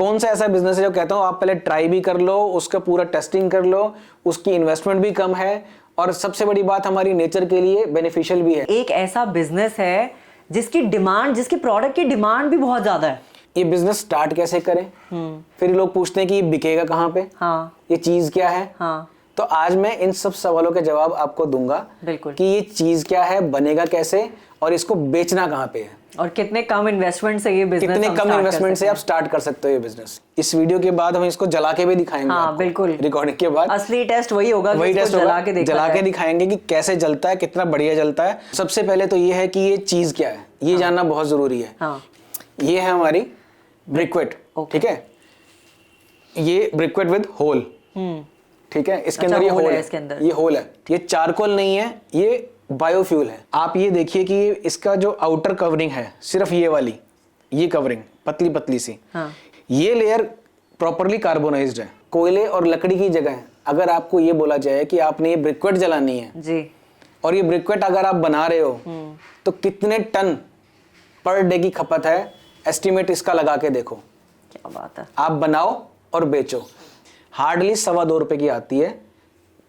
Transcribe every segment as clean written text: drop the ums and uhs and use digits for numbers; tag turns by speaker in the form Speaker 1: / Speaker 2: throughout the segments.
Speaker 1: कौन सा ऐसा बिजनेस है जो कहता हूँ आप पहले ट्राई भी कर लो, उसका पूरा टेस्टिंग कर लो, उसकी इन्वेस्टमेंट भी कम है और सबसे बड़ी बात हमारी नेचर के लिए बेनिफिशियल भी है।
Speaker 2: एक ऐसा बिजनेस है जिसकी डिमांड, जिसके प्रोडक्ट की डिमांड भी बहुत ज्यादा है।
Speaker 1: ये बिजनेस स्टार्ट कैसे करें, फिर लोग पूछते हैं कि ये बिकेगा कहाँ पे,
Speaker 2: हाँ,
Speaker 1: ये चीज क्या है।
Speaker 2: हाँ,
Speaker 1: तो आज मैं इन सब सवालों के जवाब आपको दूंगा।
Speaker 2: बिल्कुल।
Speaker 1: कि ये चीज क्या है, बनेगा कैसे और इसको बेचना कहाँ पे है,
Speaker 2: और कितने कम इन्वेस्टमेंट से ये बिजनेस,
Speaker 1: कितने कम इन्वेस्टमेंट से आप स्टार्ट कर सकते हो ये बिजनेस। इस वीडियो के बाद हम इसको जला के भी दिखाएंगे।
Speaker 2: हाँ, बिल्कुल।
Speaker 1: रिकॉर्डिंग के बाद
Speaker 2: असली टेस्ट वही होगा,
Speaker 1: वही टेस्ट
Speaker 2: जला के
Speaker 1: दिखाएंगे कि कैसे जलता है, कितना बढ़िया जलता है। सबसे पहले तो ये है कि ये चीज क्या है, ये जानना बहुत जरूरी है।
Speaker 2: हाँ।
Speaker 1: ये है हमारी ब्रिक्वेट, ठीक है। ये ब्रिक्वेट विद होल, ठीक है। इसके अंदर ये होल है, ये होल है। ये चारकोल नहीं है, ये बायोफ्यूल है। आप ये देखिए कि इसका जो आउटर कवरिंग है, सिर्फ ये वाली, ये कवरिंग पतली पतली सी,
Speaker 2: हाँ।
Speaker 1: ये लेयर प्रॉपरली कार्बोनाइज्ड है। कोयले और लकड़ी की जगह अगर आपको ये बोला जाए कि आपने ये ब्रिक्वेट जलानी है
Speaker 2: जी,
Speaker 1: और ये ब्रिक्वेट अगर आप बना रहे हो तो कितने टन पर डे की खपत है, एस्टिमेट इसका लगा के देखो।
Speaker 2: क्या बात है।
Speaker 1: आप बनाओ और बेचो, हार्डली ₹2.25 की आती है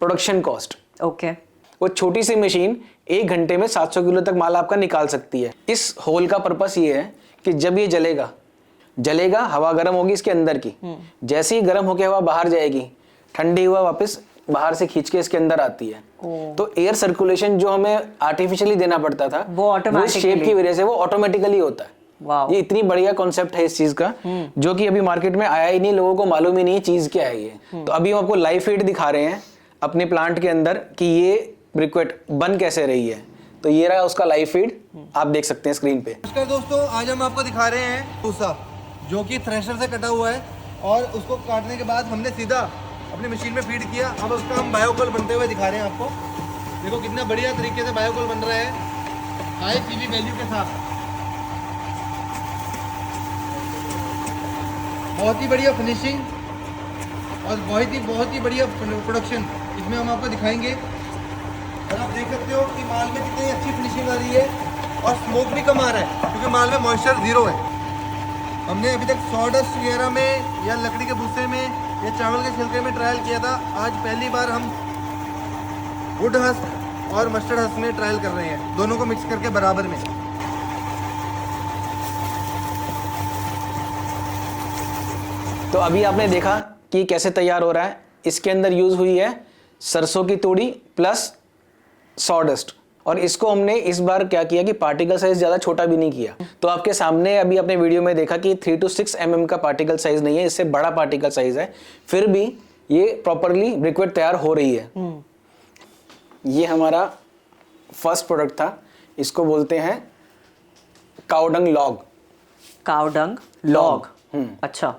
Speaker 1: प्रोडक्शन कॉस्ट।
Speaker 2: ओके।
Speaker 1: वो छोटी सी मशीन 1 घंटे में 700 किलो तक माल आपका निकाल सकती है। इस होल का पर्पस ये है कि जब ये जलेगा हवा गर्म होगी इसके अंदर की, जैसे ही गर्म होकर हवा बाहर जाएगी, ठंडी हवा वापस बाहर से खींच के इसके अंदर आती है। तो एयर सर्कुलेशन जो हमें आर्टिफिशियली देना पड़ता था, वो शेप की वजह से वो ऑटोमेटिकली होता है। ये इतनी बढ़िया कॉन्सेप्ट है इस चीज का, जो कि अभी मार्केट में आया ही नहीं, लोगों को मालूम ही नहीं चीज क्या है ये। तो अभी हम आपको लाइव फीड दिखा रहे हैं अपने प्लांट के अंदर कि ये ब्रिक्वेट बन कैसे रही है। तो ये रहा उसका लाइव फीड, आप देख सकते हैं स्क्रीन पे।
Speaker 3: नमस्कार दोस्तों, आज हम आपको दिखा रहे हैं भूसा जो कि थ्रेशर से कटा हुआ है और उसको काटने के बाद हमने सीधा अपनी मशीन में फीड किया। अब उसका हम बायोकोल बनते हुए दिखा रहे हैं आपको। देखो कितना बढ़िया तरीके से बायोकोल बन रहा है, हाई पीवी वैल्यू के साथ। बहुत ही बढ़िया फिनिशिंग और बहुत ही बढ़िया प्रोडक्शन इसमें हम आपको दिखाएंगे। और आप देख सकते हो कि माल में कितनी अच्छी फिनिशिंग आ रही है और स्मोक भी कम आ रहा है क्योंकि माल में मॉइस्चर 0 है। हमने अभी तक सॉडस्ट वगैरह में या लकड़ी के भूसे में या चावल के छिलके में ट्रायल किया था। आज पहली बार हम वुड हस्क और मस्टर्ड हस्क में ट्रायल कर रहे हैं, दोनों को मिक्स करके बराबर में।
Speaker 1: तो अभी आपने देखा कि कैसे तैयार हो रहा है। इसके अंदर यूज हुई है सरसों की तूड़ी प्लस सॉडस्ट, और इसको हमने इस बार क्या किया कि पार्टिकल साइज ज्यादा छोटा भी नहीं किया। तो आपके सामने अभी अपने वीडियो में देखा कि 3 to 6 mm का पार्टिकल साइज नहीं है, इससे बड़ा पार्टिकल साइज है, फिर भी ये प्रॉपरली ब्रिक्वेट तैयार हो रही है। ये हमारा फर्स्ट प्रोडक्ट था, इसको बोलते हैं काउडंग लॉग।
Speaker 2: काउडंग लॉग, अच्छा।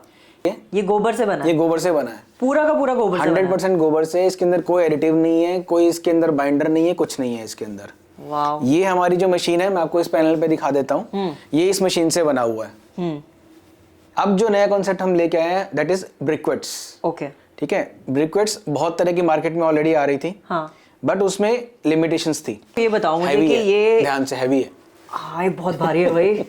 Speaker 2: ये गोबर से बना है?
Speaker 1: ये गोबर से बना है,
Speaker 2: पूरा का पूरा गोबर से
Speaker 1: 100% गोबर से। इसके अंदर कोई एडिटिव नहीं है, कोई इसके अंदर बाइंडर नहीं है, कुछ नहीं है इसके अंदर।
Speaker 2: वाव।
Speaker 1: ये हमारी जो मशीन है, मैं आपको इस पैनल पे दिखा देता हूँ। ये इस मशीन से बना हुआ है। अब जो नया कॉन्सेप्ट हम लेके आए हैं दैट इज ब्रिक्वेट्स।
Speaker 2: ओके,
Speaker 1: ठीक है। ब्रिक्वेट्स बहुत तरह की मार्केट में ऑलरेडी आ रही थी,
Speaker 2: हाँ,
Speaker 1: बट उसमें लिमिटेशंस थी।
Speaker 2: ये बताओ मुझे कि ये
Speaker 1: ध्यान से हैवी है।
Speaker 2: हाँ, ये बहुत भारी है भाई।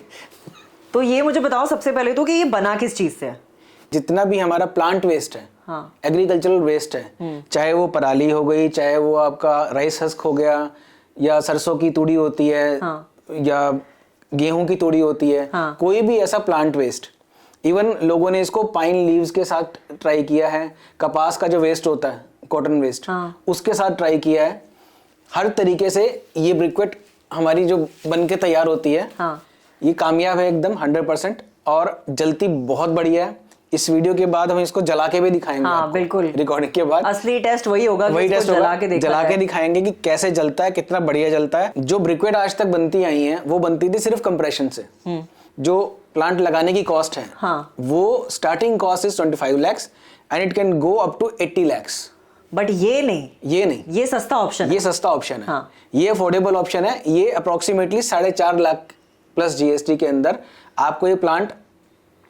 Speaker 2: तो ये मुझे बताओ सबसे पहले तो कि ये बना किस चीज से है?
Speaker 1: जितना भी हमारा प्लांट वेस्ट है,
Speaker 2: हाँ,
Speaker 1: एग्रीकल्चरल वेस्ट है, चाहे वो पराली हो गई, चाहे वो आपका राइस हस्क हो गया, या सरसों की तूड़ी होती है,
Speaker 2: हाँ,
Speaker 1: या गेहूं की तूड़ी होती है,
Speaker 2: हाँ,
Speaker 1: कोई भी ऐसा प्लांट वेस्ट। इवन लोगों ने इसको पाइन लीव्स के साथ ट्राई किया है, कपास का जो वेस्ट होता है, कॉटन वेस्ट,
Speaker 2: हाँ,
Speaker 1: उसके साथ ट्राई किया है। हर तरीके से ये ब्रिक्वेट हमारी जो बन के तैयार होती है,
Speaker 2: हाँ,
Speaker 1: ये कामयाब है एकदम 100%, और जलती बहुत बढ़िया है। इस वीडियो के बाद हम इसको जला के भी दिखाएंगे।
Speaker 2: हाँ, बिल्कुल।
Speaker 1: रिकॉर्डिंग के बाद
Speaker 2: असली टेस्ट वही होगा,
Speaker 1: वही टेस्ट
Speaker 2: जला के
Speaker 1: दिखाएंगे कि कैसे जलता है, कितना बढ़िया जलता है। जो ब्रिक्वेट आज तक बनती आई हैं वो बनती थी सिर्फ कंप्रेशन से। जो प्लांट लगाने की कॉस्ट है,
Speaker 2: हाँ,
Speaker 1: वो starting cost is 25 lakhs and it can go up to 80 lakhs।
Speaker 2: But ये नहीं, ये सस्ता ऑप्शन है।
Speaker 1: ये सस्ता ऑप्शन है,
Speaker 2: हाँ,
Speaker 1: ये अफोर्डेबल ऑप्शन है। ये अप्रोक्सीमेटली 4.5 लाख प्लस जीएसटी के अंदर आपको ये प्लांट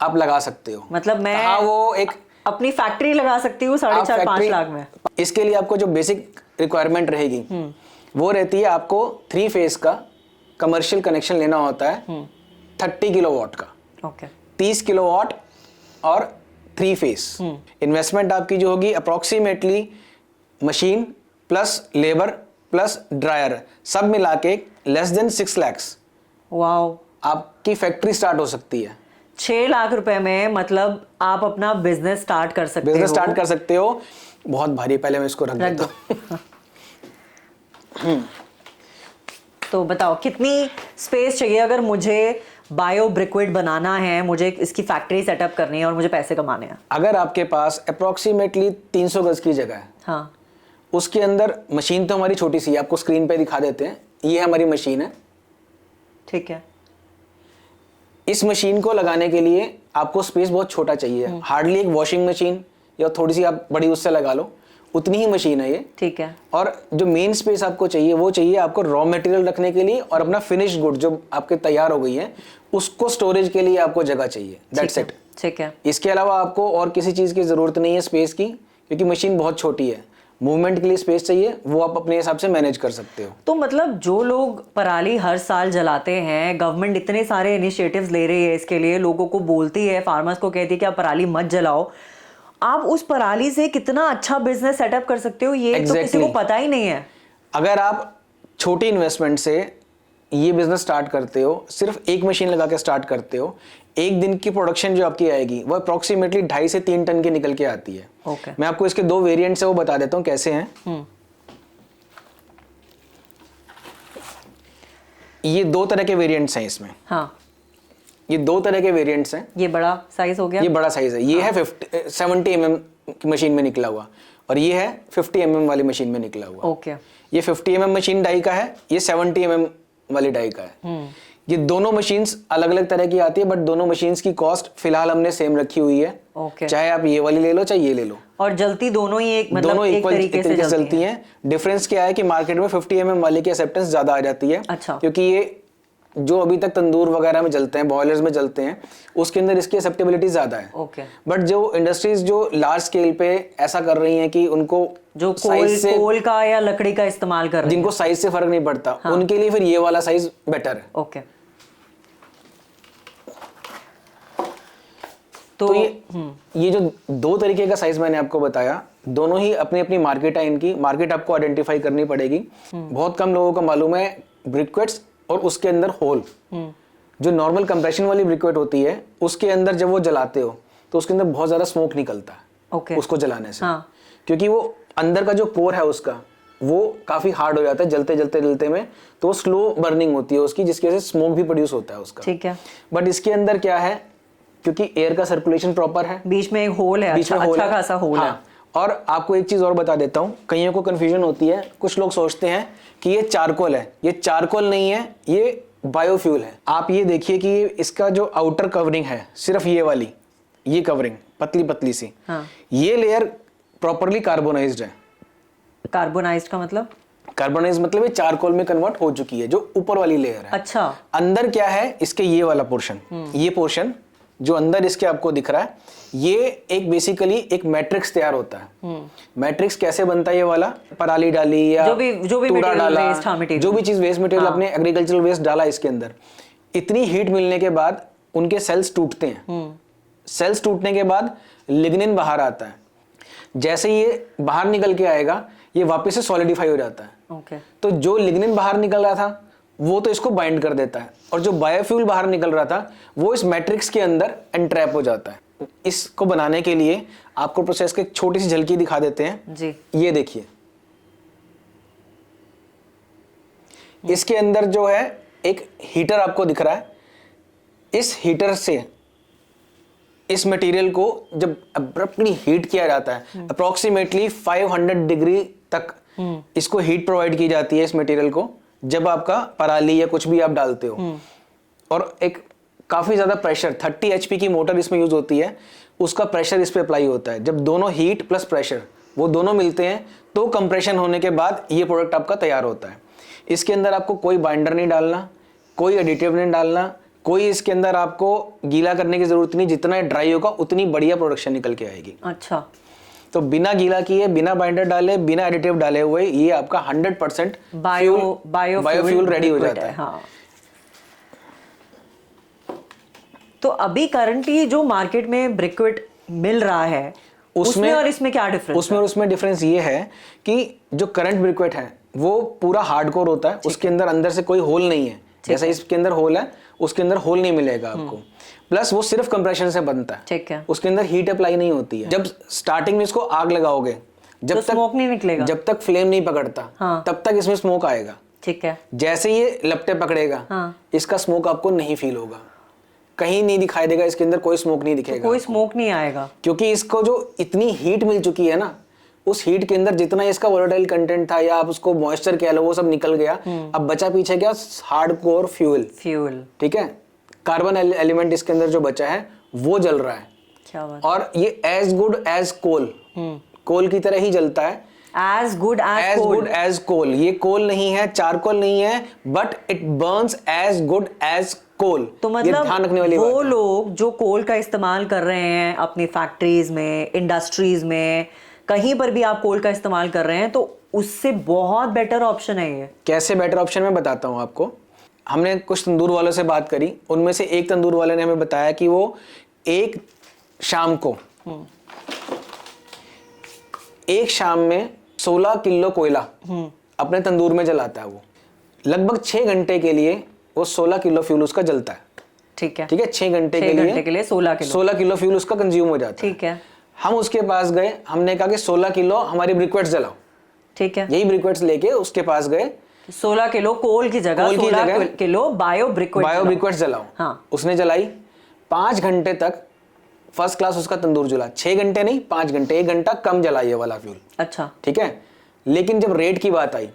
Speaker 1: आप लगा सकते हो।
Speaker 2: मतलब मैं
Speaker 1: वो एक
Speaker 2: अपनी फैक्ट्री लगा सकती हूँ 4.5-5 लाख में।
Speaker 1: इसके लिए आपको जो बेसिक रिक्वायरमेंट रहेगी वो रहती है, आपको 3 फेज का कमर्शियल कनेक्शन लेना होता है 30 किलोवाट का।
Speaker 2: ओके,
Speaker 1: 30 किलोवाट और 3 फेस। इन्वेस्टमेंट आपकी जो होगी approximately machine plus labour plus dryer सब मिला के लेस देन 6 लाख
Speaker 2: वाओ,
Speaker 1: आपकी फैक्ट्री स्टार्ट हो सकती है।
Speaker 2: 6 लाख रुपए में मतलब आप अपना बिजनेस स्टार्ट कर सकते हो।
Speaker 1: बिजनेस स्टार्ट कर सकते हो। बहुत भारी, पहले मैं इसको रख देता हूं।
Speaker 2: तो बताओ कितनी स्पेस चाहिए अगर मुझे बायो ब्रिक्विड बनाना है, मुझे इसकी फैक्ट्री सेटअप करनी है और मुझे पैसे कमाने हैं?
Speaker 1: अगर आपके पास अप्रोक्सीमेटली 300 गज की जगह है,
Speaker 2: हाँ,
Speaker 1: उसके अंदर मशीन तो हमारी छोटी सी है, आपको स्क्रीन पे दिखा देते हैं। ये हमारी मशीन है।
Speaker 2: ठीक है।
Speaker 1: इस मशीन को लगाने के लिए आपको स्पेस बहुत छोटा चाहिए, हार्डली एक वॉशिंग मशीन या थोड़ी सी आप बड़ी उससे लगा लो, उतनी ही मशीन है ये।
Speaker 2: ठीक है।
Speaker 1: और जो मेन स्पेस आपको चाहिए वो चाहिए आपको रॉ मटेरियल रखने के लिए और अपना फिनिश गुड जो आपके तैयार हो गई है उसको स्टोरेज के लिए आपको जगह चाहिए। That's it.
Speaker 2: ठीक है।
Speaker 1: इसके अलावा आपको और किसी चीज़ की ज़रूरत नहीं है स्पेस की, क्योंकि मशीन बहुत छोटी है। मूवमेंट के लिए स्पेस चाहिए, वो आप अपने हिसाब से मैनेज कर सकते हो।
Speaker 2: तो मतलब जो लोग पराली हर साल जलाते हैं, गवर्नमेंट इतने सारे इनिशिएटिव्स ले रही है इसके लिए, लोगों को बोलती है, फार्मर्स को कहती है कि आप पराली मत जलाओ, आप उस पराली से कितना अच्छा बिजनेस सेटअप कर सकते हो ये तो किसी को पता ही नहीं है।
Speaker 1: अगर आप छोटी इन्वेस्टमेंट से ये बिजनेस स्टार्ट करते हो, सिर्फ एक मशीन लगा के स्टार्ट करते हो, एक दिन की प्रोडक्शन जो आपकी आएगी वो अप्रोक्सीमेटली 2.5 से 3 टन की निकल के आती है।
Speaker 2: Okay.
Speaker 1: मैं आपको इसके 2 वेरिएंट्स है वो बता देता हूँ कैसे हैं। ये 2 तरह के वेरिएंट्स हैं इसमें।
Speaker 2: हाँ,
Speaker 1: ये 2 तरह के वेरिएंट्स हैं।
Speaker 2: ये बड़ा साइज हो गया।
Speaker 1: ये बड़ा साइज है। ये है 70 mm की मशीन में निकला हुआ और ये है 50 mm वाली मशीन में निकला हुआ।
Speaker 2: ओके।
Speaker 1: ये 50 mm मशीन डाई का है, ये 70 mm वाली डाई का है। ये दोनों मशीन्स अलग अलग तरह की आती है, बट दोनों मशीन्स की कॉस्ट फिलहाल हमने सेम रखी हुई है।
Speaker 2: ओके।
Speaker 1: चाहे आप ये वाली ले लो चाहे ये ले लो,
Speaker 2: और जलती दोनों ही एक मतलब
Speaker 1: दोनों
Speaker 2: एक
Speaker 1: इक्वल
Speaker 2: तरीके से
Speaker 1: जलती हैं। डिफरेंस क्या है कि मार्केट में 50 mm वाले की एक्सेप्टेंस ज्यादा आ जाती है।
Speaker 2: अच्छा।
Speaker 1: क्योंकि ये जो अभी तक तंदूर वगैरह में जलते हैं, बॉयलर्स में जलते हैं, उसके अंदर इसकी एक्सेप्टेबिलिटी ज्यादा है।
Speaker 2: ओके।
Speaker 1: बट जो इंडस्ट्रीज जो लार्ज स्केल पे ऐसा कर रही हैं कि उनको
Speaker 2: जो कोल का या लकड़ी का इस्तेमाल कर रहे हैं,
Speaker 1: जिनको साइज से फर्क नहीं पड़ता, उनके लिए फिर ये वाला साइज बेटर है।
Speaker 2: ओके।
Speaker 1: तो ये जो 2 तरीके का साइज मैंने आपको बताया, दोनों ही अपनी अपनी मार्केट है। इनकी मार्केट आपको आइडेंटिफाई करनी पड़ेगी। बहुत कम लोगों को मालूम है ब्रिक्वेट्स और उसके अंदर होल। जो नॉर्मल कंप्रेशन वाली ब्रिक्वेट होती है उसके अंदर जब वो जलाते हो तो उसके अंदर बहुत ज्यादा स्मोक निकलता है।
Speaker 2: ओके।
Speaker 1: उसको जलाने से।
Speaker 2: हाँ।
Speaker 1: क्योंकि वो अंदर का जो पोर है उसका वो काफी हार्ड हो जाता है जलते जलते जलते में, तो स्लो बर्निंग होती है उसकी, जिसकी वजह से स्मोक भी प्रोड्यूस होता है उसका।
Speaker 2: ठीक है।
Speaker 1: बट इसके अंदर क्या है, क्योंकि एयर का सर्कुलेशन प्रॉपर है,
Speaker 2: बीच में एक होल है, अच्छा खासा होल है।
Speaker 1: और आपको एक चीज और बता देता हूँ, कईयों को कंफ्यूजन होती है। कुछ लोग सोचते हैं कि ये चारकोल है। ये चारकोल नहीं है, ये बायोफ्यूल है। आप ये देखिए कि इसका जो आउटर कवरिंग है, सिर्फ ये वाली, ये कवरिंग पतली पतली सी,
Speaker 2: हाँ।
Speaker 1: ये लेयर प्रॉपरली कार्बोनाइज्ड है।
Speaker 2: कार्बोनाइज्ड का मतलब?
Speaker 1: कार्बोनाइज्ड मतलब ये चारकोल में कन्वर्ट हो चुकी है, जो ऊपर वाली लेयर है।
Speaker 2: अच्छा।
Speaker 1: अंदर क्या है इसके, ये वाला पोर्शन, ये पोर्शन जो अंदर इसके आपको दिख रहा है, ये एक बेसिकली एक मैट्रिक्स तैयार होता है। मैट्रिक्स कैसे बनता है? ये वाला पराली डाली या
Speaker 2: जो भी
Speaker 1: टूड़ा डाला,
Speaker 2: वेस्ट, हाँ,
Speaker 1: जो भी चीज वेस्ट मटेरियल अपने एग्रीकल्चरल वेस्ट डाला इसके अंदर, इतनी हीट मिलने के बाद उनके सेल्स टूटते हैं। सेल्स टूटने के बाद लिग्निन बाहर आता है। जैसे ये बाहर निकल के आएगा, ये वापस से सॉलिडिफाई हो जाता है।
Speaker 2: ओके।
Speaker 1: तो जो लिग्निन बाहर निकल रहा था वो तो इसको बाइंड कर देता है, और जो बायोफ्यूल बाहर निकल रहा था वो इस मैट्रिक्स के अंदर एंट्रैप हो जाता है। इसको बनाने के लिए आपको प्रोसेस की एक छोटी सी झलकी दिखा देते हैं
Speaker 2: जी।
Speaker 1: ये देखिए, इसके अंदर जो है एक हीटर आपको दिख रहा है। इस हीटर से इस मटेरियल को जब अब्रप्टली हीट किया जाता है, अप्रोक्सीमेटली 500 डिग्री तक इसको हीट प्रोवाइड की जाती है इस मटेरियल को, जब आपका पराली या कुछ भी आप डालते हो। और एक काफी ज्यादा प्रेशर, 30 HP की मोटर इसमें यूज होती है, उसका प्रेशर इस पे अप्लाई होता है। जब दोनों हीट प्लस प्रेशर वो दोनों मिलते हैं तो कंप्रेशन होने के बाद ये प्रोडक्ट आपका तैयार होता है। इसके अंदर आपको कोई बाइंडर नहीं डालना, कोई एडिटिव नहीं डालना, कोई इसके अंदर आपको गीला करने की जरूरत नहीं। जितना ड्राई होगा उतनी बढ़िया प्रोडक्शन निकल के आएगी।
Speaker 2: अच्छा।
Speaker 1: तो बिना गीला किए, बिना बाइंडर डाले, बिना एडिटिव डाले हुए ये आपका 100% बायोफ्यूल रेडी हो जाता है।
Speaker 2: हाँ। तो अभी करंटली जो मार्केट में ब्रिक्विट मिल रहा है उसमें और इसमें क्या डिफरेंस?
Speaker 1: उसमें और उसमें डिफरेंस ये है कि जो करंट ब्रिक्वेट है वो पूरा हार्डकोर होता है, उसके अंदर से कोई होल नहीं है, जैसा इसके अंदर होल है उसके अंदर होल नहीं मिलेगा आपको। प्लस वो सिर्फ कंप्रेशन से बनता है,
Speaker 2: ठीक है।
Speaker 1: उसके अंदर हीट अप्लाई नहीं होती है। जब स्टार्टिंग में इसको आग लगाओगे, जब
Speaker 2: तो
Speaker 1: तक
Speaker 2: स्मोक नहीं निकलेगा,
Speaker 1: जब तक फ्लेम नहीं पकड़ता
Speaker 2: हाँ।
Speaker 1: तब तक इसमें स्मोक आएगा।
Speaker 2: ठीक है।
Speaker 1: जैसे ये लपटे पकड़ेगा
Speaker 2: हाँ।
Speaker 1: इसका स्मोक आपको नहीं फील होगा, कहीं नहीं दिखाई देगा, इसके अंदर कोई स्मोक नहीं दिखेगा,
Speaker 2: कोई स्मोक नहीं आएगा,
Speaker 1: क्योंकि इसको जो इतनी हीट मिल चुकी है ना, उस हीट के अंदर जितना इसका वोलेटाइल कंटेंट था या आप उसको मॉइस्चर कह लो, वो सब निकल गया। अब बचा पीछे क्या? Hardcore fuel. ठीक है, कार्बन एलिमेंट इसके अंदर जो बचा है वो जल रहा है।
Speaker 2: क्या बात।
Speaker 1: और ये एज गुड एज कोल, कोल की तरह ही जलता है,
Speaker 2: एज गुड एज
Speaker 1: कोल। ये कोल नहीं है, चारकोल नहीं है, but it burns as good as coal.
Speaker 2: तो
Speaker 1: ये
Speaker 2: मतलब
Speaker 1: ध्यान रखने वाली
Speaker 2: वो
Speaker 1: बात है।
Speaker 2: लोग जो कोल का इस्तेमाल कर रहे हैं अपनी फैक्ट्रीज में, इंडस्ट्रीज में, कहीं पर भी आप कोल का इस्तेमाल कर रहे हैं, तो उससे बहुत बेटर ऑप्शन है ये।
Speaker 1: कैसे बेटर ऑप्शन मैं बताता हूँ आपको। हमने कुछ तंदूर वालों से बात करी, उनमें से एक तंदूर वाले ने हमें बताया कि वो एक शाम में 16 किलो कोयला अपने तंदूर में जलाता है। वो लगभग 6 घंटे के लिए वो 16 किलो फ्यूल उसका जलता है।
Speaker 2: ठीक है।
Speaker 1: ठीक है, 6 घंटे के लिए
Speaker 2: 16
Speaker 1: किलो फ्यूल उसका कंज्यूम हो जाता है।
Speaker 2: ठीक है।
Speaker 1: हम उसके पास गए, हमने कहा कि 16 किलो हमारी ब्रिक्वेट्स जलाओ।
Speaker 2: ठीक है।
Speaker 1: यही ब्रिक्वेट्स लेके उसके पास गए,
Speaker 2: 16 किलो कोल की जगह 16 किलो बायो ब्रिक्वेट्स
Speaker 1: जलाओ।
Speaker 2: हाँ।
Speaker 1: उसने जलाई, 5 घंटे तक फर्स्ट क्लास उसका तंदूर जला। 6 घंटे नहीं, 5 घंटे, 1 घंटा कम जला ये वाला फ्यूल।
Speaker 2: अच्छा।
Speaker 1: ठीक है, लेकिन जब रेट की बात आई,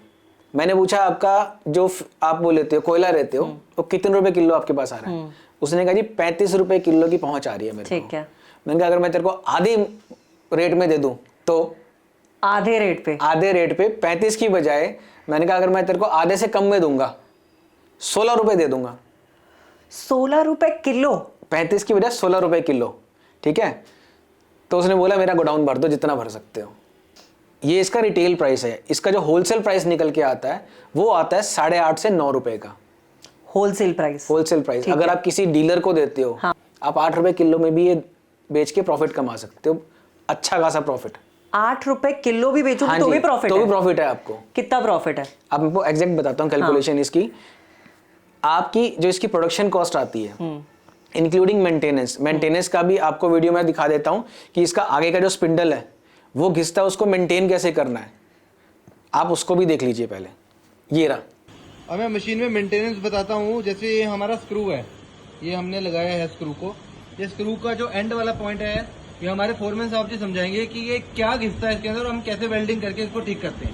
Speaker 1: मैंने पूछा आपका जो आप वो लेते हो कोयला लेते हो, वो कितने रुपए किलो आपके पास आ रहा है? उसने कहा जी 35 रुपए किलो की पहुंच आ रही है मेरे को।
Speaker 2: ठीक है।
Speaker 1: मैंने कहा अगर मैं तेरे को आधे रेट में दे दूं तो?
Speaker 2: आधे रेट पे
Speaker 1: 35 की बजाय मैंने कहा अगर मैं तेरे को आधे से कम में दूंगा 16 रुपए दे दूंगा।
Speaker 2: 16 रुपए किलो?
Speaker 1: 35 की बजाय 16 रुपए किलो। ठीक है, तो उसने बोला मेरा गोडाउन भर दो जितना भर सकते हो। ये इसका रिटेल प्राइस है। इसका जो होलसेल प्राइस निकल के आता है वो आता है 8.5 से 9 रुपए का
Speaker 2: होलसेल प्राइस।
Speaker 1: अगर आप किसी डीलर को देते हो,
Speaker 2: हाँ।
Speaker 1: आप 8 रुपए किलो में भी ये बेच के प्रॉफिट कमा सकते हो, अच्छा खासा प्रॉफिट।
Speaker 2: 8 रुपए किलो भी बेचोगे तो भी प्रॉफिट
Speaker 1: है आपको।
Speaker 2: कितना प्रॉफिट है?
Speaker 1: अब मैं एग्जैक्ट बताता हूँ कैलकुलेशन इसकी। आपकी जो इसकी प्रोडक्शन कॉस्ट आती है इंक्लूडिंग मेंटेनेंस का भी आपको वीडियो में दिखा देता हूँ कि इसका आगे का जो स्पिंडल है वो घिसता है, उसको मेंटेन कैसे करना है, आप उसको भी देख लीजिए पहले। ये रहा।
Speaker 3: अब मैं मशीन में मेंटेनेंस बताता हूँ। जैसे ये हमारा स्क्रू है, ये हमने लगाया है स्क्रू को। ये स्क्रू का जो एंड वाला पॉइंट है, ये हमारे फोरमैन साहब जी समझाएंगे कि ये क्या घिसता है इसके अंदर और हम कैसे वेल्डिंग करके इसको ठीक करते हैं।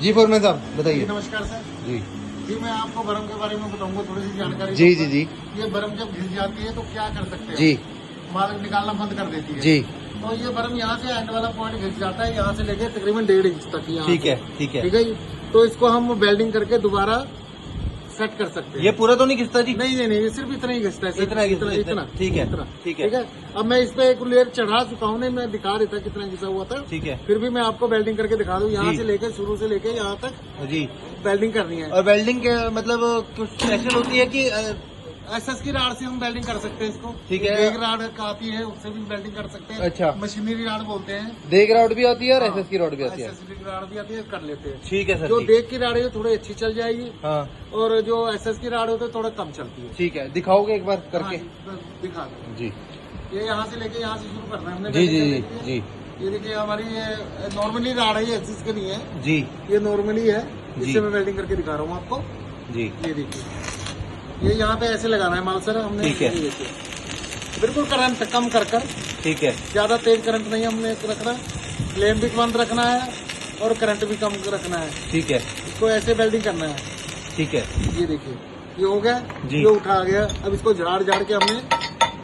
Speaker 3: जी फोरमैन साहब बताइए।
Speaker 4: नमस्कार सर
Speaker 3: जी
Speaker 4: जी, मैं आपको बर्म के बारे में बताऊंगा, थोड़ी सी जानकारी
Speaker 3: जी
Speaker 4: दूंगा।
Speaker 3: जी जी
Speaker 4: ये बर्म जब घिस जाती है तो क्या कर सकते हैं?
Speaker 3: जी
Speaker 4: माल निकालना बंद कर देती है।
Speaker 3: जी
Speaker 4: तो ये बर्म यहाँ से एंड वाला पॉइंट घिस जाता है, यहाँ से लेके तकरीबन 1.5 इंच तक। यहाँ
Speaker 3: ठीक
Speaker 4: से।
Speaker 3: है ठीक है
Speaker 4: ठीक है जी। तो इसको हम वेल्डिंग करके दोबारा सेट कर सकते हैं।
Speaker 3: ये पूरा तो नहीं घिसता जी?
Speaker 4: नहीं नहीं नहीं, ये सिर्फ इतना ही घिसता है। सिर्फ
Speaker 3: इतना घिसता है,
Speaker 4: इतना।
Speaker 3: ठीक है,
Speaker 4: इतना।
Speaker 3: ठीक है।
Speaker 4: ठीक है। अब मैं इस पे एक लेयर चढ़ा चुका हूँ, नहीं मैं दिखा रहा था कितना घिसा हुआ था।
Speaker 3: ठीक है।
Speaker 4: फिर भी मैं आपको वेल्डिंग करके दिखा दूँ। यहाँ
Speaker 3: जी।
Speaker 4: से लेकर शुरू से लेकर यहाँ तक
Speaker 3: जी।
Speaker 4: वेल्डिंग करनी है।
Speaker 3: और वेल्डिंग के मतलब कुछ स्पेशल होती है कि
Speaker 4: एसएस की राड से हम वेल्डिंग कर सकते हैं इसको।
Speaker 3: ठीक है।
Speaker 4: देग राड का आती है, उससे भी वेल्डिंग कर सकते हैं।
Speaker 3: अच्छा।
Speaker 4: मशीनरी राड बोलते हैं।
Speaker 3: देग राड भी आती है और एसएस की राड भी आती है?
Speaker 4: एसएस की राड भी आती है, कर लेते हैं।
Speaker 3: ठीक है सर
Speaker 4: जो
Speaker 3: जी।
Speaker 4: देग की राड है थोड़ी अच्छी चल जाएगी,
Speaker 3: हाँ
Speaker 4: और जो एसएस की राड होती है थोड़ा कम चलती है।
Speaker 3: ठीक है, दिखाओगे एक बार करके?
Speaker 4: हाँ, दिखा दो।
Speaker 3: जी
Speaker 4: ये यहाँ से लेके यहाँ से शुरू करना है हमने।
Speaker 3: जी जी
Speaker 4: welding
Speaker 3: जी
Speaker 4: करनी है।
Speaker 3: जी
Speaker 4: ये देखिए हमारी ये नॉर्मली राड है, ये एसएस की नहीं है,
Speaker 3: जी
Speaker 4: ये नॉर्मली है।
Speaker 3: जी।
Speaker 4: इससे मैं वेल्डिंग करके दिखा रहा हूँ आपको।
Speaker 3: जी
Speaker 4: ये देखिए, ये यहाँ पे ऐसे लगाना है माल सर हमने।
Speaker 3: ठीक है।
Speaker 4: ये देखिए, बिल्कुल करंट कम कर
Speaker 3: ठीक है
Speaker 4: ज्यादा तेज करंट नहीं हमने रखना, फ्लेम भी बंद रखना है और करंट भी कम रखना है।
Speaker 3: ठीक है
Speaker 4: इसको ऐसे वेल्डिंग करना है।
Speaker 3: ठीक है
Speaker 4: ये देखिए, ये हो गया
Speaker 3: जी।
Speaker 4: ये उठा गया। अब इसको झाड़ के हमने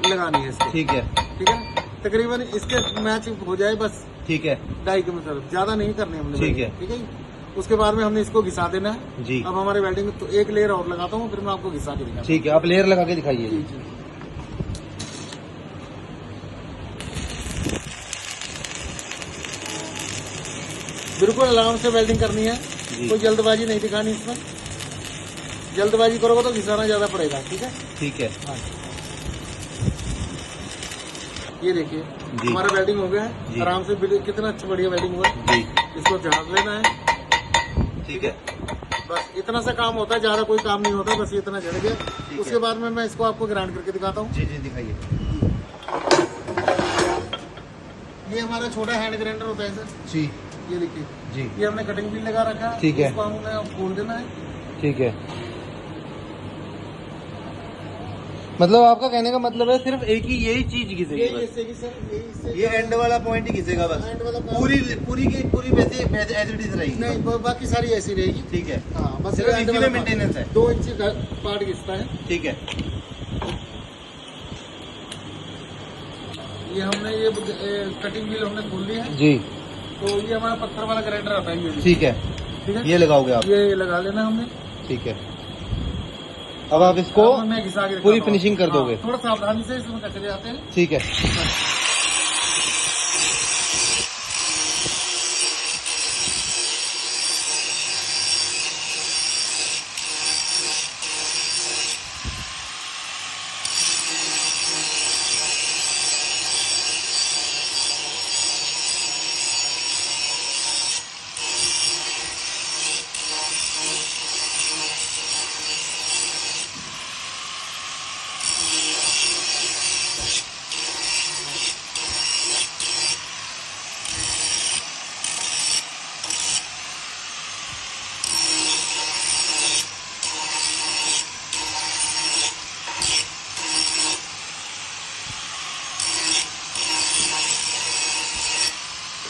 Speaker 4: लगानी है इसको।
Speaker 3: ठीक है
Speaker 4: ठीक है, तकरीबन इसके मैच हो जाए बस
Speaker 3: ठीक है
Speaker 4: 2.5 मीटर, ज्यादा नहीं करनी हमने।
Speaker 3: ठीक है।
Speaker 4: ठीक है। उसके बाद में हमने इसको घिसा देना है।
Speaker 3: जी।
Speaker 4: अब हमारे वेल्डिंग तो एक लेयर और लगाता हूँ, फिर मैं आपको घिसा के दिखाता
Speaker 3: ठीक है, आप लेयर लगा के दिखाइए।
Speaker 4: हूँ। जी। बिल्कुल आराम से वेल्डिंग करनी है,
Speaker 3: जी।
Speaker 4: कोई जल्दबाजी नहीं दिखानी इसमें। जल्दबाजी करोगे तो घिसाना ज्यादा पड़ेगा। ठीक है।
Speaker 3: ठीक है
Speaker 4: हाँ। ये देखिए हमारा वेल्डिंग हो गया है आराम से, कितना अच्छा बढ़िया वेल्डिंग हुआ है। इसको झाड़ लेना है,
Speaker 3: ठीक है।
Speaker 4: बस इतना सा काम होता है, ज्यादा कोई काम नहीं होता, बस इतना जल गया। उसके बाद में मैं इसको आपको ग्राइंड करके दिखाता हूँ।
Speaker 3: जी जी दिखाइए।
Speaker 4: ये हमारा छोटा हैंड ग्राइंडर होता है सर,
Speaker 3: जी
Speaker 4: ये देखिए
Speaker 3: जी
Speaker 4: ये हमने कटिंग व्हील लगा रखा है,
Speaker 3: ठीक है।
Speaker 4: इसको हमने खोल देना है।
Speaker 3: ठीक है, मतलब आपका कहने का मतलब है सिर्फ एक ही यही चीज घिसेगी
Speaker 4: ये
Speaker 3: बस।
Speaker 4: इससे की सर, ये इससे
Speaker 3: ये एंड वाला पॉइंट ही घिसेगा बस,
Speaker 4: एंड वाला point-
Speaker 3: पूरी पूरी की पूरी वैसे एज इट इज रहेगी।
Speaker 4: नहीं बाकी सारी ऐसी रहेगी।
Speaker 3: ठीक है,
Speaker 4: हाँ बस
Speaker 3: सिर्फ
Speaker 4: ये
Speaker 3: इसी
Speaker 4: एंड
Speaker 3: में
Speaker 4: वाला
Speaker 3: maintenance है।
Speaker 4: 2 इंच का पार्ट घिसता है।
Speaker 3: ठीक है।
Speaker 4: ये हमने ये कटिंग व्हील हमने खोल लिया है,
Speaker 3: जी
Speaker 4: तो ये हमारा पत्थर वाला ग्राइंडर आता है। ये
Speaker 3: ठीक है,
Speaker 4: ठीक है,
Speaker 3: ये लगाओगे आप।
Speaker 4: ये लगा लेना हमने।
Speaker 3: ठीक है, अब आप इसको
Speaker 4: अब मैं घिसा के
Speaker 3: पूरी
Speaker 4: दिखाता हूँ।
Speaker 3: फिनिशिंग कर दोगे।
Speaker 4: हाँ, थोड़ा सावधानी से इसमें चले जाते हैं।
Speaker 3: ठीक है।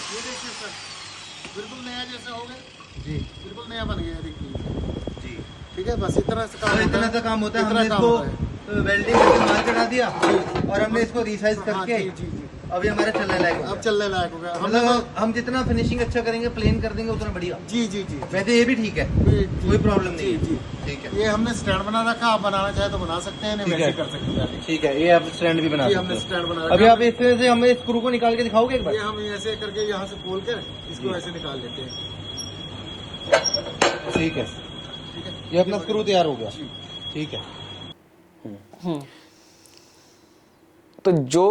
Speaker 4: ये देखिए सर, बिल्कुल नया जैसा हो गया,
Speaker 3: जी
Speaker 4: बिल्कुल नया बन गया। देखिए
Speaker 3: जी,
Speaker 4: ठीक है, बस इतना सा काम
Speaker 3: और
Speaker 4: होता
Speaker 3: इतना
Speaker 4: है।
Speaker 3: सा काम होता है।
Speaker 4: इतना
Speaker 3: हमने
Speaker 4: काम
Speaker 3: इसको
Speaker 4: होता है।
Speaker 3: वेल्डिंग करके मार चढ़ा दिया और हमने इसको रिसाइज
Speaker 4: हाँ,
Speaker 3: करके
Speaker 4: जी जी जी,
Speaker 3: अभी हमारे चलने लायक हो
Speaker 4: अब
Speaker 3: गया।
Speaker 4: चलने लायक हो गया। हमने
Speaker 3: मतलब हम जितना फिनिशिंग अच्छा करेंगे, प्लेन कर देंगे, उतना बढ़िया।
Speaker 4: जी जी जी
Speaker 3: वैसे ये भी ठीक है,
Speaker 4: जी,
Speaker 3: कोई प्रॉब्लम नहीं
Speaker 4: जी
Speaker 3: है।
Speaker 4: जी।
Speaker 3: ठीक है,
Speaker 4: ये हमने स्टैंड बना रखा, आप बनाना चाहे तो बना सकते हैं, नहीं
Speaker 3: ठीक
Speaker 4: वैसे
Speaker 3: है।
Speaker 4: कर सकते हैं।
Speaker 3: ठीक है, ये आप स्टैंड भी बना
Speaker 4: जी
Speaker 3: सकते
Speaker 4: हमने
Speaker 3: हो।
Speaker 4: स्टैंड बना
Speaker 3: अभी
Speaker 4: रखा।
Speaker 3: आप इस तरह से हमें स्क्रू को निकाल के दिखाओगे एक बार?
Speaker 4: ये हम ऐसे करके यहाँ से खोल कर इसको ऐसे निकाल लेते हैं।
Speaker 3: ठीक है,
Speaker 4: ठीक है,
Speaker 3: ये अपना स्क्रू तैयार हो गया।
Speaker 4: जी।
Speaker 3: ठीक है,
Speaker 1: तो जो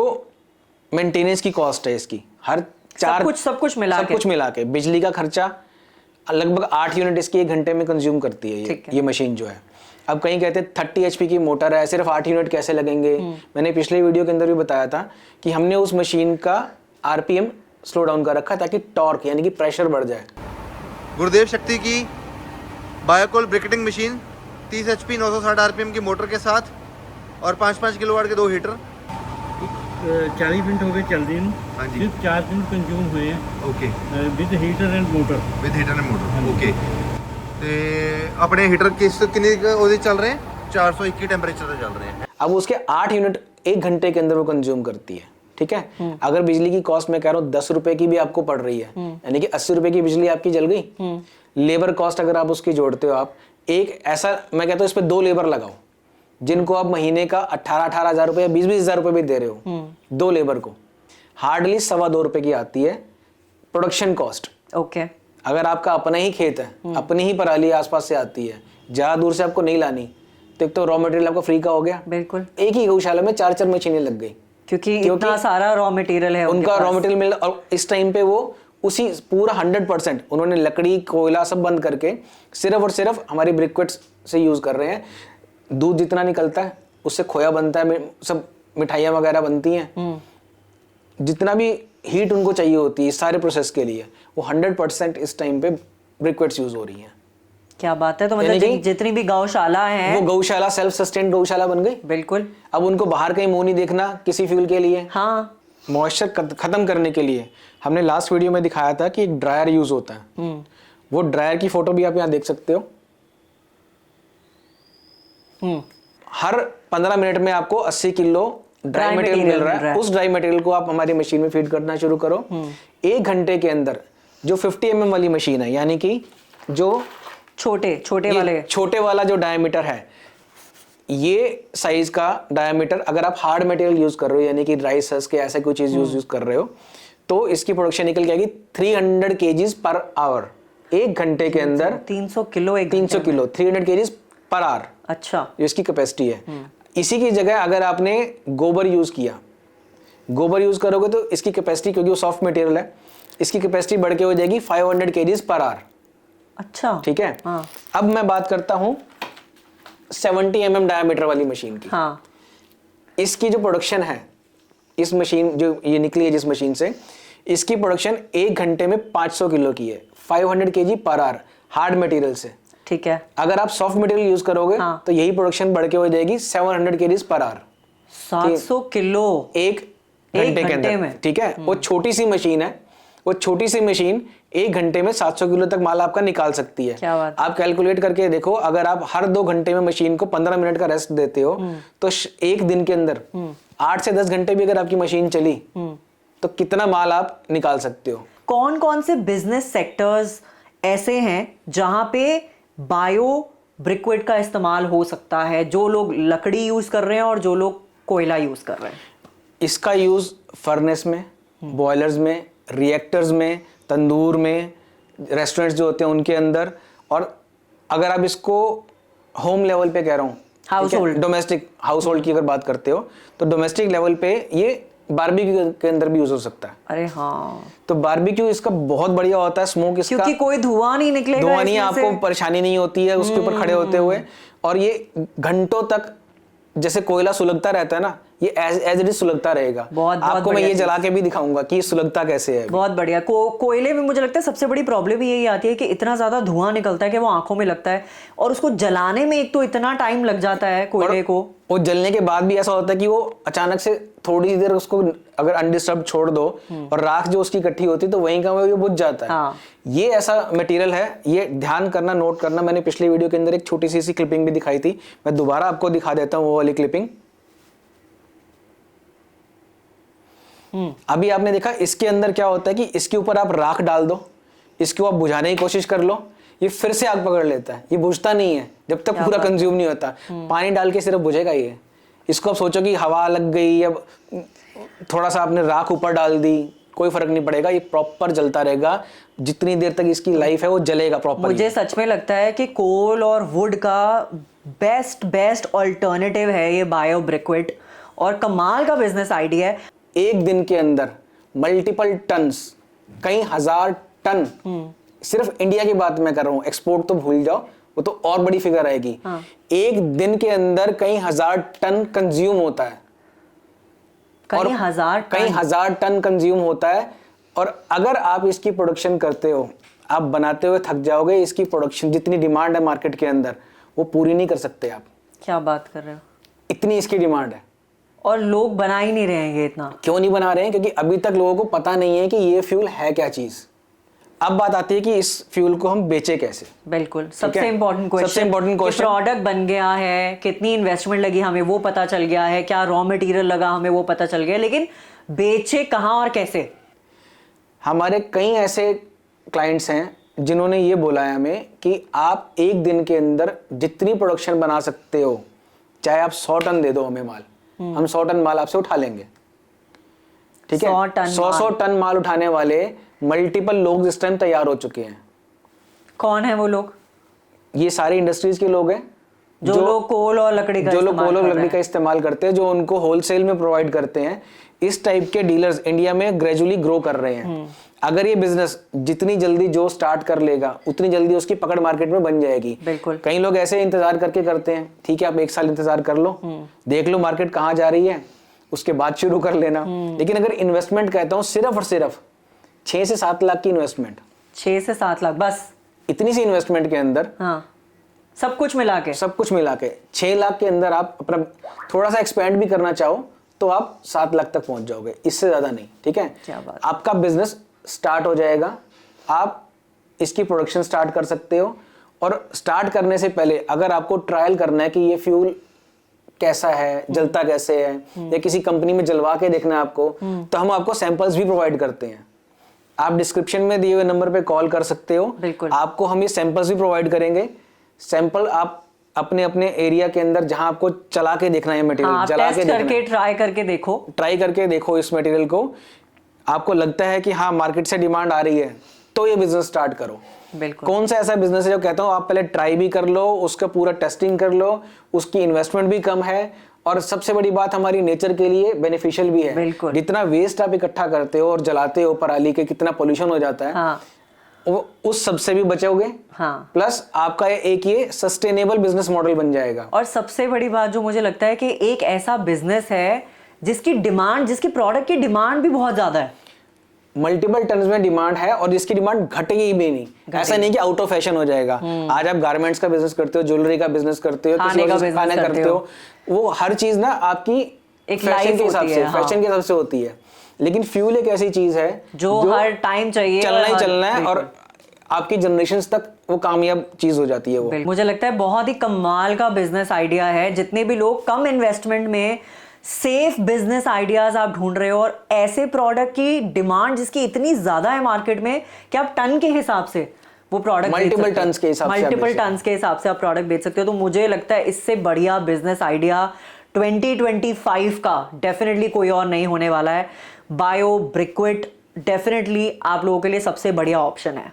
Speaker 1: मेंटेनेंस की कॉस्ट है इसकी, हर चार
Speaker 2: सब कुछ मिला के।
Speaker 1: सब कुछ मिला के बिजली का खर्चा लगभग 8 यूनिट इसकी 1 घंटे में कंज्यूम करती है
Speaker 2: ठीक है।
Speaker 1: ये मशीन जो है। अब कहीं कहते हैं 30 HP की मोटर है, सिर्फ 8 यूनिट कैसे लगेंगे। मैंने पिछले वीडियो के अंदर भी बताया था कि हमने उस मशीन का RPM स्लो डाउन कर रखा ताकि टॉर्क यानी कि प्रेशर बढ़ जाए।
Speaker 3: गुरुदेव शक्ति की biocoal briquetting machine 30 HP 960 RPM की मोटर के साथ और 5-5 किलोवाट के 2 हीटर।
Speaker 5: 40 मिनट हो गए चलती ਨੂੰ
Speaker 3: हाँ जी।
Speaker 5: सिर्फ 4 दिन कंज्यूम हुए हैं
Speaker 3: okay,
Speaker 5: with heater and motor.
Speaker 3: With heater and motor. Okay, ਤੇ ਆਪਣੇ ਹੀਟਰ कितने ਉਹਦੇ ਚੱਲ ਰਹੇ हैं? 421 टेम्परेचर ਤੇ ਚੱਲ ਰਹੇ हैं।
Speaker 1: अब उसके 8 यूनिट 1 घंटे के अंदर वो कंज्यूम करती है। ठीक है, अगर बिजली की कॉस्ट मैं कह रहा हूँ 10 रुपए की भी आपको पड़ रही है, यानी कि 80 रुपए की बिजली आपकी जल गई। लेबर कॉस्ट अगर आप उसकी जोड़ते हो, आप एक ऐसा मैं कहता हूँ इस पे 2 लेबर लगाओ जिनको आप महीने का 18-18 हजार रुपए या 20-20 हजार रुपए भी दे रहे हो, 2 लेबर को हार्डली 2.25 रुपए की आती है प्रोडक्शन कॉस्ट।
Speaker 2: ओके,
Speaker 1: अगर आपका अपना ही खेत है, अपनी ही पराली आसपास से आती है, ज्यादा दूर से आपको नहीं लानी, तो एक तो रॉ मटेरियल आपका फ्री का हो गया।
Speaker 2: बिल्कुल,
Speaker 1: एक ही गौशाला में 4-4 मशीनें लग गई
Speaker 2: क्योंकि इतना सारा रॉ मटेरियल है
Speaker 1: उनका
Speaker 2: उनके
Speaker 1: रॉ
Speaker 2: पास।
Speaker 1: मटेरियल मिल, और इस टाइम पे वो उसी पूरा 100% उन्होंने लकड़ी कोयला सब बंद करके सिर्फ और सिर्फ हमारी ब्रिक्वेट्स से यूज कर रहे हैं। दूध जितना निकलता है उससे खोया बनता है, सब मिठाइयाँ वगैरह बनती हैं, जितना भी हीट उनको चाहिए होती है इस सारे प्रोसेस के लिए, वो 100% इस टाइम पे ब्रिक्वेट्स यूज हो रही हैं।
Speaker 2: क्या बात है। तो मतलब
Speaker 1: यानी कि
Speaker 2: जितनी भी गौशाला है
Speaker 1: वो गौशाला सेल्फ सस्टेन्ड गौशाला बन गई।
Speaker 2: बिल्कुल,
Speaker 1: अब उनको बाहर कहीं मुंह नहीं देखना किसी फ्यूल के लिए।
Speaker 2: हाँ
Speaker 1: मॉइस्चर खत्म करने के लिए हमने लास्ट वीडियो में दिखाया था कि एक ड्रायर यूज होता है। वो ड्रायर की फोटो भी आप यहाँ देख सकते हो। हर 15 मिनट में आपको 80 किलो ड्राई मटेरियल मिल रहा है। उस ड्राई मटेरियल को आप हमारी मशीन में फीड करना शुरू करो। 1 घंटे के अंदर जो 50 mm वाली मशीन है, यानी कि जो छोटे वाला जो डायमीटर है, ये साइज का डायमीटर अगर आप हार्ड मटेरियल यूज कर रहे हो, यानी कि राइस हस्क के ऐसे कोई चीज यूज कर रहे हो, तो इसकी प्रोडक्शन निकल के आएगी 300 kgs पर आवर। 1 घंटे के अंदर
Speaker 2: 300 kilo
Speaker 1: 300 kilo 300 kgs per hour,
Speaker 2: अच्छा,
Speaker 1: जो इसकी कैपेसिटी है। इसी की जगह अगर आपने गोबर यूज किया, गोबर यूज करोगे तो इसकी कैपेसिटी, क्योंकि वो सॉफ्ट मटेरियल है, इसकी कैपेसिटी बढ़ के हो जाएगी 500 kgs पर आवर।
Speaker 2: अच्छा,
Speaker 1: ठीक है।
Speaker 2: हाँ।
Speaker 1: अब मैं बात करता हूं 70 mm डायमीटर वाली मशीन की।
Speaker 2: हाँ,
Speaker 1: इसकी जो प्रोडक्शन है, इस मशीन जो ये निकली है जिस मशीन से, इसकी प्रोडक्शन 1 घंटे में 500 किलो की है, 500 kg per hour, hard material से।
Speaker 2: ठीक है।
Speaker 1: अगर आप सॉफ्ट मटेरियल यूज करोगे
Speaker 2: हाँ।
Speaker 1: तो यही प्रोडक्शन बढ़ के हो जाएगी 700 kgs पर आवर,
Speaker 2: 700 किलो
Speaker 1: एक घंटे के
Speaker 2: घंटे
Speaker 1: अंदर।
Speaker 2: में।
Speaker 1: ठीक है। वो छोटी सी मशीन है, वो छोटी सी मशीन 1 घंटे में 700 किलो तक माल आपका निकाल सकती है।
Speaker 2: क्या बात है।
Speaker 1: आप कैलकुलेट करके देखो, अगर आप हर 2 घंटे में मशीन को 15 मिनट का रेस्ट देते हो तो एक दिन के अंदर 8 से 10 घंटे भी अगर आपकी मशीन चली तो कितना माल आप निकाल सकते हो।
Speaker 2: कौन कौन से बिजनेस सेक्टर्स ऐसे हैं जहां पे बायो ब्रिक्विड का इस्तेमाल हो सकता है, जो लोग लकड़ी यूज कर रहे हैं और जो लोग कोयला यूज कर रहे हैं?
Speaker 1: इसका यूज फर्नेस में, बॉयलर्स में, रिएक्टर्स में, तंदूर में, रेस्टोरेंट्स जो होते हैं उनके अंदर, और अगर आप इसको होम लेवल पे कह रहा हूँ,
Speaker 2: हाउसहोल्ड,
Speaker 1: डोमेस्टिक हाउस होल्ड की अगर बात करते हो तो डोमेस्टिक लेवल पे ये बारबेक्यू के अंदर भी यूज हो सकता है।
Speaker 2: अरे हाँ,
Speaker 1: तो बारबेक्यू इसका बहुत बढ़िया होता है, स्मोक इसका,
Speaker 2: क्योंकि कोई धुआं नहीं निकलेगा,
Speaker 1: धुआं नहीं,
Speaker 2: इसमें से।
Speaker 1: आपको परेशानी नहीं होती है उसके ऊपर खड़े होते हुए, और ये घंटों तक जैसे कोयला सुलगता रहता है ना, ये एज इट इज सुलगता रहेगा।
Speaker 2: बहुत
Speaker 1: आपको मैं
Speaker 2: बढ़िया
Speaker 1: ये
Speaker 2: चीज़।
Speaker 1: जला के भी दिखाऊंगा कि ये सुलगता कैसे है।
Speaker 2: बहुत बढ़िया। कोयले में मुझे लगता है सबसे बड़ी प्रॉब्लम यही आती है कि इतना ज्यादा धुआं निकलता है कि वो आंखों में लगता है, और उसको जलाने में एक तो इतना टाइम लग जाता है कोयले को।
Speaker 1: वो जलने के बाद भी ऐसा होता है कि वो अचानक से थोड़ी देर उसको अगर अनडिस्टर्ब छोड़ दो और राख जो उसकी इकट्ठी होती है तो वहीं का वहीं बुझ जाता है।
Speaker 2: हाँ।
Speaker 1: ये ऐसा मटेरियल है, ये ध्यान करना, नोट करना। मैंने पिछले वीडियो के अंदर एक छोटी सी क्लिपिंग भी दिखाई थी, मैं दोबारा आपको दिखा देता हूँ वो वाली क्लिपिंग। अभी आपने देखा इसके अंदर क्या होता है कि इसके ऊपर आप राख डाल दो, इसको आप बुझाने की कोशिश कर लो, ये फिर से आग पकड़ लेता है, ये बुझता नहीं है जब तक पूरा कंज्यूम नहीं होता। पानी डाल के सिर्फ बुझेगा ये। इसको आप सोचो कि हवा लग गई या थोड़ा सा आपने राख ऊपर डाल दी, कोई फर्क नहीं पड़ेगा, ये प्रॉपर जलता रहेगा जितनी देर तक इसकी लाइफ है, वो जलेगा प्रॉपर।
Speaker 2: मुझे सच में लगता है कि कोल और वुड का बेस्ट ऑल्टरनेटिव है ये बायो ब्रिक्विड, और कमाल का बिजनेस आइडिया है।
Speaker 1: एक दिन के अंदर मल्टीपल टन्स, कई हजार टन, सिर्फ इंडिया की बात मैं कर रहा हूं, एक्सपोर्ट तो भूल जाओ, वो तो और बड़ी फिगर आएगी।
Speaker 2: हाँ।
Speaker 1: एक दिन के अंदर कई हजार टन कंज्यूम होता है,
Speaker 2: कई हजार
Speaker 1: टन कंज्यूम होता है। और अगर आप इसकी प्रोडक्शन करते हो, आप बनाते हुए थक जाओगे। इसकी प्रोडक्शन जितनी डिमांड है मार्केट के अंदर वो पूरी नहीं कर सकते आप।
Speaker 2: क्या बात कर रहे हो,
Speaker 1: इतनी इसकी डिमांड है,
Speaker 2: और लोग बना ही नहीं रहेंगे इतना।
Speaker 1: क्यों नहीं बना रहे हैं? क्योंकि अभी तक लोगों को पता नहीं है कि ये फ्यूल है क्या चीज। अब बात आती है कि इस फ्यूल को हम बेचे कैसे।
Speaker 2: बिल्कुल, सबसे इम्पोर्टेंट क्वेश्चन, प्रोडक्ट बन गया है, कितनी इन्वेस्टमेंट लगी हमें वो पता चल गया है, क्या रॉ मटेरियल लगा हमें वो पता चल गया, लेकिन बेचे कहाँ और कैसे?
Speaker 1: हमारे कई ऐसे क्लाइंट्स हैं जिन्होंने ये बोला है हमें कि आप एक दिन के अंदर जितनी प्रोडक्शन बना सकते हो, चाहे आप 100 टन दे दो हमें माल, हम 100 टन माल आपसे उठा लेंगे। ठीक है, 100 टन माल उठाने वाले मल्टीपल लोग इस टाइम तैयार हो चुके हैं।
Speaker 2: कौन है वो लोग?
Speaker 1: ये सारी इंडस्ट्रीज के लोग हैं
Speaker 2: जो लोग कोल और लकड़ी का
Speaker 1: इस्तेमाल करते हैं, जो उनको होलसेल में प्रोवाइड करते हैं। इस टाइप के डीलर्स इंडिया में ग्रेजुअली ग्रो कर रहे हैं। अगर ये बिजनेस जितनी जल्दी जो स्टार्ट कर लेगा उतनी जल्दी उसकी पकड़ मार्केट में बन जाएगी।
Speaker 2: बिल्कुल।
Speaker 1: कई लोग ऐसे इंतजार करके करते हैं, ठीक है आप 1 साल इंतजार कर लो, देख लो मार्केट कहाँ जा रही है, उसके बाद शुरू कर लेना। लेकिन अगर इन्वेस्टमेंट कहता हूँ सिर्फ और सिर्फ 6 से 7 लाख की इन्वेस्टमेंट,
Speaker 2: 6 से 7 लाख बस,
Speaker 1: इतनी सी इन्वेस्टमेंट के अंदर,
Speaker 2: हाँ, सब कुछ मिला के 6
Speaker 1: लाख के अंदर आप अपना थोड़ा सा एक्सपेंड भी करना चाहो तो आप 7 लाख तक पहुंच जाओगे, इससे ज्यादा नहीं। ठीक है,
Speaker 2: क्या बात।
Speaker 1: आपका बिजनेस स्टार्ट हो जाएगा, आप इसकी प्रोडक्शन स्टार्ट कर सकते हो। और स्टार्ट करने से पहले अगर आपको ट्रायल करना है कि ये फ्यूल कैसा है, जलता कैसे है, या किसी कंपनी में जलवा के देखना है आपको, तो हम आपको सैंपल्स भी प्रोवाइड करते हैं। आप डिस्क्रिप्शन में दिए हुए नंबर पे कॉल कर सकते हो,
Speaker 2: बिल्कुल।
Speaker 1: आपको हम ये सैंपल्स भी प्रोवाइड करेंगे। सैंपल आप अपने अपने एरिया के अंदर जहां आपको चला के देखना है मटेरियल,
Speaker 2: हाँ,
Speaker 1: जला के
Speaker 2: करके ट्राई करके देखो
Speaker 1: इस मटेरियल को। आपको लगता है कि हाँ मार्केट से डिमांड आ रही है तो ये बिजनेस स्टार्ट करो।
Speaker 2: बिल्कुल।
Speaker 1: कौन सा ऐसा बिजनेस है जो कहता हूँ आप पहले ट्राई भी कर लो, उसका पूरा टेस्टिंग कर लो, उसकी इन्वेस्टमेंट भी कम है और सबसे बड़ी बात हमारी नेचर के लिए बेनिफिशियल भी है।
Speaker 2: बिल्कुल।
Speaker 1: जितना वेस्ट आप इकट्ठा करते हो और जलाते हो पराली के, कितना पोल्यूशन हो जाता है,
Speaker 2: हाँ
Speaker 1: वो उस सब से भी बचोगे।
Speaker 2: हाँ।
Speaker 1: प्लस आपका एक ये सस्टेनेबल बिजनेस मॉडल बन जाएगा।
Speaker 2: और सबसे बड़ी बात जो मुझे लगता है कि एक ऐसा बिजनेस है जिसकी डिमांड, जिसकी प्रोडक्ट की डिमांड भी बहुत ज्यादा है।
Speaker 1: मल्टीपल टन्स में डिमांड है और जिसकी डिमांड घटेगी भी नहीं। ऐसा नहीं कि आउट ऑफ फैशन हो जाएगा। आज आप गारमेंट्स का बिजनेस करते हो, ज्वेलरी का बिजनेस करते हो,
Speaker 2: खाने का बिजनेस
Speaker 1: करते हो, वो हर चीज ना आपकी
Speaker 2: एक
Speaker 1: फैशन
Speaker 2: लाइफ
Speaker 1: के हिसाब
Speaker 2: होती
Speaker 1: से,
Speaker 2: है, हाँ।
Speaker 1: फैशन के हिसाब से होती है। लेकिन फ्यूल एक ऐसी चीज है
Speaker 2: जो हर टाइम चाहिए,
Speaker 1: चलना ही
Speaker 2: और
Speaker 1: चलना है,
Speaker 2: बिल्कुल।
Speaker 1: और आपकी जनरेशंस तक वो कामयाब चीज हो जाती है वो।
Speaker 2: मुझे लगता है बहुत ही कमाल का बिजनेस आइडिया है। जितने भी लोग कम इन्वेस्टमेंट में सेफ बिजनेस आइडियाज आप ढूंढ रहे हो और ऐसे प्रोडक्ट की डिमांड जिसकी इतनी ज्यादा है मार्केट में कि आप टन के हिसाब से वो प्रोडक्ट
Speaker 1: मल्टीपल टन्स के हिसाब से,
Speaker 2: मल्टीपल टन्स के हिसाब से आप प्रोडक्ट बेच सकते हो। तो मुझे लगता है इससे बढ़िया बिजनेस आइडिया 2025 का डेफिनेटली कोई और नहीं होने वाला है। बायो ब्रिक्विट डेफिनेटली आप लोगों के लिए सबसे बढ़िया ऑप्शन है।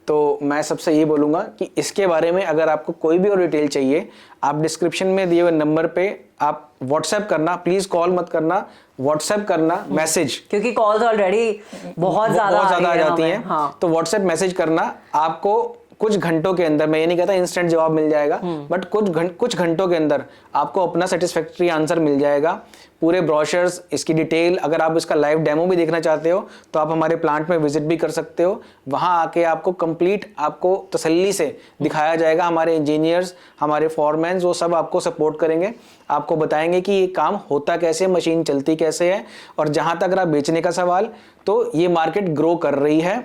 Speaker 1: तो मैं सबसे ये बोलूंगा कि इसके बारे में अगर आपको कोई भी और डिटेल चाहिए, आप डिस्क्रिप्शन में दिए हुए नंबर पे आप व्हाट्सएप करना, प्लीज कॉल मत करना, व्हाट्सएप करना, मैसेज,
Speaker 2: क्योंकि कॉल्स ऑलरेडी बहुत ज्यादा
Speaker 1: आ जाती हैं।
Speaker 2: हाँ।
Speaker 1: तो व्हाट्सएप मैसेज करना, आपको कुछ घंटों के अंदर, मैं ये नहीं कहता इंस्टेंट जवाब मिल जाएगा, बट कुछ घंटों के अंदर आपको अपना सेटिस्फैक्टरी आंसर मिल जाएगा। पूरे ब्रोशर्स, इसकी डिटेल, अगर आप इसका लाइव डेमो भी देखना चाहते हो तो आप हमारे प्लांट में विजिट भी कर सकते हो। वहां आके आपको कंप्लीट, आपको तसल्ली से दिखाया जाएगा। हमारे इंजीनियर्स, हमारे फॉरमैन्स, वो सब आपको सपोर्ट करेंगे, आपको बताएंगे कि ये काम होता कैसे, मशीन चलती कैसे है। और जहां तक रहा बेचने का सवाल, तो ये मार्केट ग्रो कर रही है।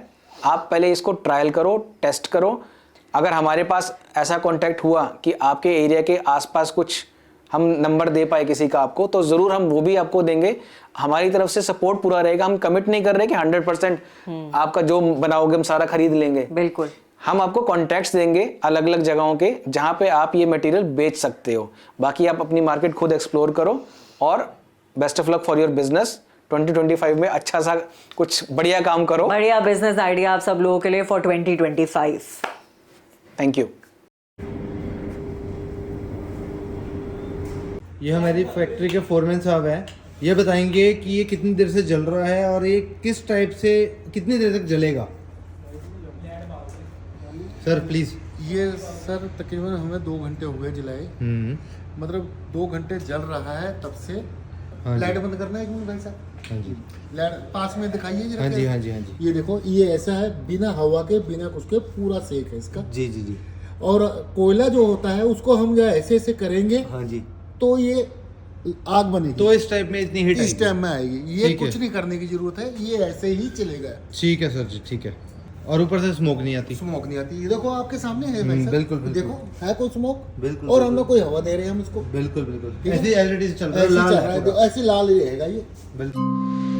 Speaker 1: आप पहले इसको ट्रायल करो, टेस्ट करो। अगर हमारे पास ऐसा कांटेक्ट हुआ कि आपके एरिया के आसपास कुछ हम नंबर दे पाए किसी का आपको, तो जरूर हम वो भी आपको देंगे। हमारी तरफ से सपोर्ट पूरा रहेगा। हम कमिट नहीं कर रहे कि 100% आपका जो बनाओगे हम सारा खरीद लेंगे।
Speaker 2: बिल्कुल।
Speaker 1: हम आपको कॉन्टैक्ट्स देंगे अलग अलग जगहों के जहां पे आप ये मटेरियल बेच सकते हो। बाकी आप अपनी मार्केट खुद एक्सप्लोर करो और best of luck for your business. 2025 में अच्छा सा कुछ बढ़िया काम करो।
Speaker 2: बढ़िया बिजनेस आइडिया आप सब लोगों के लिए फॉर 2025।
Speaker 1: Thank you.
Speaker 3: ये हमारी फैक्ट्री के फोरमैन साहब हैं। ये बताएंगे कि ये कितनी देर से जल रहा है और ये किस टाइप से कितनी देर तक जलेगा। Sir please.
Speaker 4: ये सर तकरीबन हमें 2 घंटे हो गए जलाए, मतलब 2 घंटे जल रहा है तब से।
Speaker 3: हाँ जी।
Speaker 4: लाइट बंद करना है एक मिनट भाई साहब,
Speaker 3: हाँ जी,
Speaker 4: लाइट पास में दिखाइए जरा।
Speaker 3: हाँ जी, हाँ जी, हाँ जी।
Speaker 4: ये देखो, ये ऐसा है, बिना हवा के, बिना कुछ के पूरा सेक है इसका।
Speaker 3: जी जी जी।
Speaker 4: और कोयला जो होता है उसको हम जो ऐसे ऐसे करेंगे
Speaker 3: हाँ जी।
Speaker 4: तो ये आग बनेगी,
Speaker 3: तो इस टाइप में इतनी हीट
Speaker 4: इस टाइम में आएगी। ये
Speaker 3: ठीक है।
Speaker 4: कुछ नहीं करने की जरूरत है, ये ऐसे ही चलेगा,
Speaker 3: ठीक है सर जी, ठीक है। और ऊपर से स्मोक नहीं आती।
Speaker 4: स्मोक नहीं आती। ये देखो आपके सामने है भाई साहब।
Speaker 3: बिल्कुल, बिल्कुल।
Speaker 4: देखो है कोई स्मोक,
Speaker 3: बिल्कुल,
Speaker 4: और
Speaker 3: बिल्कुल।
Speaker 4: हम लोग कोई हवा दे रहे हैं हम इसको।
Speaker 3: बिल्कुल बिल्कुल।
Speaker 4: ठीक है?
Speaker 3: ऐसे एज इट इज चल रहा है,
Speaker 4: ऐसे
Speaker 3: लाल
Speaker 4: चल रहा है, ऐसे लाल ही रहेगा ये।
Speaker 3: बिल्कुल।